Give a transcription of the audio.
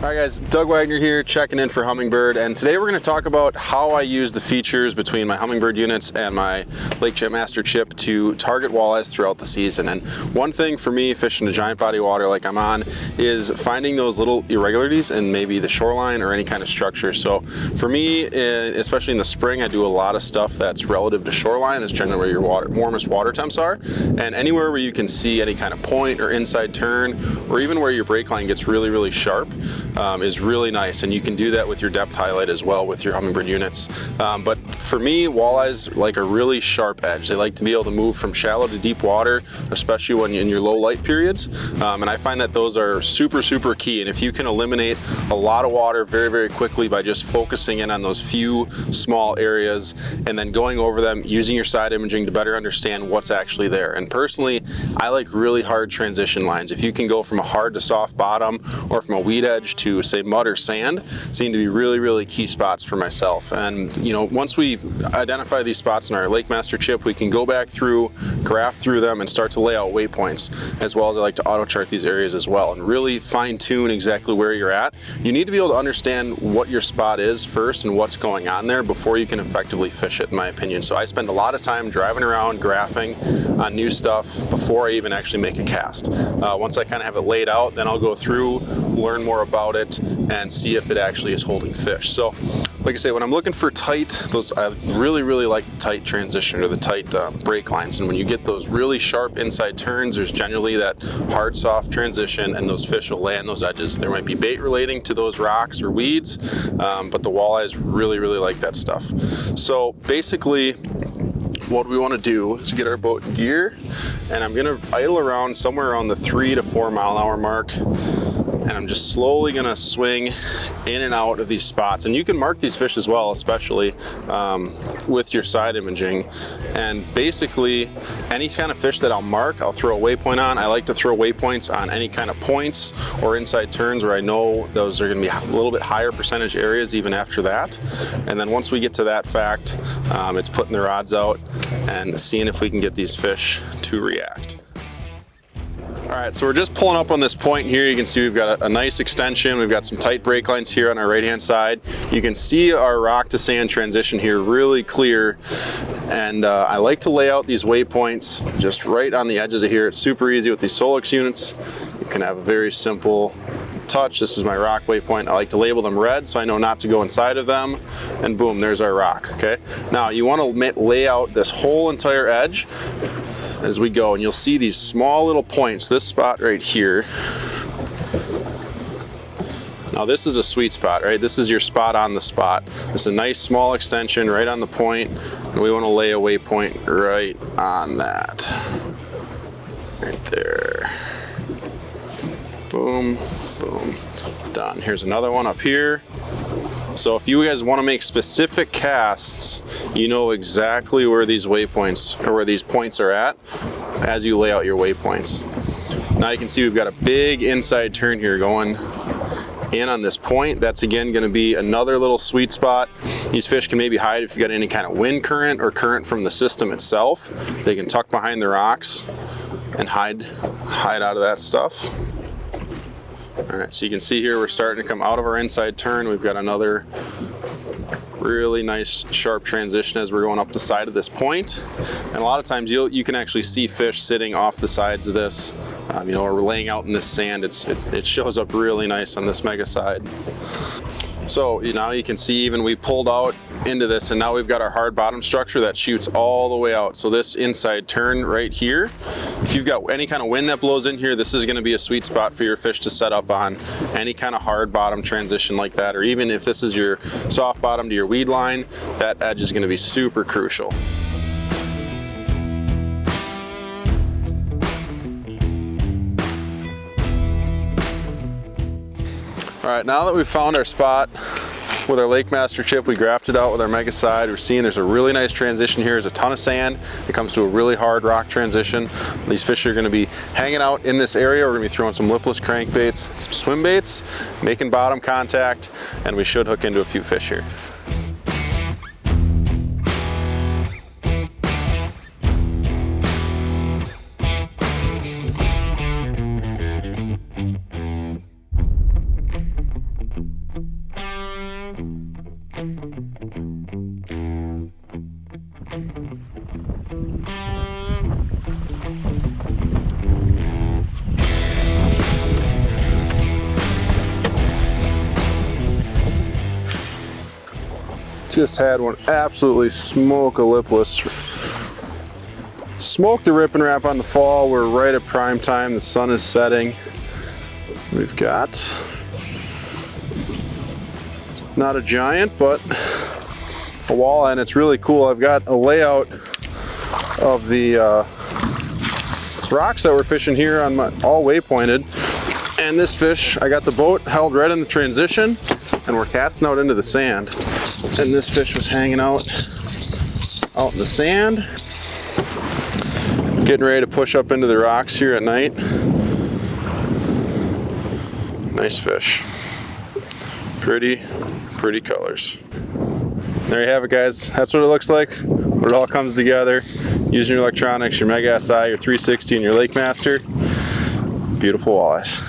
All right guys, Doug Wagner here, checking in for Humminbird, and today we're going to talk about how I use the features between my Humminbird units and my Lake Chip Master Chip to target walleyes throughout the season. And one thing for me fishing a giant body of water like I'm on is finding those little irregularities in maybe the shoreline or any kind of structure. So for me, especially in the spring, I do a lot of stuff that's relative to shoreline. That's generally where your warmest water temps are, and anywhere where you can see any kind of point or inside turn, or even where your brake line gets really sharp, is really nice. And you can do that with your depth highlight as well with your Humminbird units. But for me, walleyes like a really sharp edge. They like to be able to move from shallow to deep water, especially when you're in your low light periods. And I find that those are super key. And if you can eliminate a lot of water very quickly by just focusing in on those few small areas and then going over them, using your side imaging to better understand what's actually there. And personally, I like really hard transition lines. If you can go from a hard to soft bottom or from a weed edge to say mud or sand, seem to be really key spots for myself. And you know, once we identify these spots in our Lake Master Chip, we can go back through, graph through them, and start to lay out waypoints, as well as I like to auto chart these areas as well and really fine tune exactly where you're at. You need to be able to understand what your spot is first and what's going on there before you can effectively fish it, in my opinion. So I spend a lot of time driving around, graphing on new stuff before I even actually make a cast. Once I kind of have it laid out, then I'll go through, learn more about it, and see if it actually is holding fish. So like I say, when I'm looking for tight, I really like the tight transition or the tight brake lines. And when you get those really sharp inside turns, there's generally that hard soft transition, and those fish will land those edges. There might be bait relating to those rocks or weeds, but the walleyes really like that stuff. So basically, what we want to do is get our boat in gear, and I'm going to idle around somewhere around the 3 to 4 mile an hour mark, and I'm just slowly going to swing in and out of these spots. And you can mark these fish as well, especially with your side imaging. And basically, any kind of fish that I'll mark, I'll throw a waypoint on. I like to throw waypoints on any kind of points or inside turns where I know those are going to be a little bit higher percentage areas even after that. And then once we get to that fact, it's putting the rods out and seeing if we can get these fish to react. All right, so we're just pulling up on this point here. You can see we've got a nice extension. We've got some tight brake lines here on our right-hand side. You can see our rock to sand transition here really clear. And I like to lay out these waypoints just right on the edges of here. It's super easy with these Solix units. You can have a very simple touch. This is my rock waypoint. I like to label them red so I know not to go inside of them, and boom, there's our rock. Okay, now you want to lay out this whole entire edge as we go, and you'll see these small little points. This spot right here, now this is a sweet spot, right? This is your spot on the spot. This is a nice small extension right on the point, and we want to lay a waypoint right on that, right there. Boom, done. Here's another one up here. So if you guys want to make specific casts, you know exactly where these waypoints or where these points are at as you lay out your waypoints. Now you can see we've got a big inside turn here going in on this point. That's again going to be another little sweet spot. These fish can maybe hide if you've got any kind of wind current or current from the system itself. They can tuck behind the rocks and hide out of that stuff. All right, so you can see here we're starting to come out of our inside turn. We've got another really nice sharp transition as we're going up the side of this point. And a lot of times you can actually see fish sitting off the sides of this. You know, we're laying out in this sand. It shows up really nice on this mega side. So now you can see even we pulled out into this, and now we've got our hard bottom structure that shoots all the way out. So this inside turn right here, if you've got any kind of wind that blows in here, this is going to be a sweet spot for your fish to set up on. Any kind of hard bottom transition like that, or even if this is your soft bottom to your weed line, that edge is going to be super crucial. All right, now that we've found our spot with our Lake Master Chip, we grafted out with our mega side. We're seeing there's a really nice transition here. There's a ton of sand. It comes to a really hard rock transition. These fish are going to be hanging out in this area. We're going to be throwing some lipless crankbaits, some swim baits, making bottom contact, and we should hook into a few fish here. Just had one absolutely smoke a lipless. Smoked the rip and wrap on the fall. We're right at prime time. The sun is setting. We've got not a giant, but a walleye, and it's really cool. I've got a layout of the rocks that we're fishing here on my all waypointed, and this fish, I got the boat held right in the transition, and we're casting out into the sand, and this fish was hanging out in the sand, getting ready to push up into the rocks here at night. Nice fish. Pretty colors. There you have it, guys. That's what it looks like when it all comes together. Using your electronics, your Mega SI, your 360, and your Lake Master. Beautiful walleyes.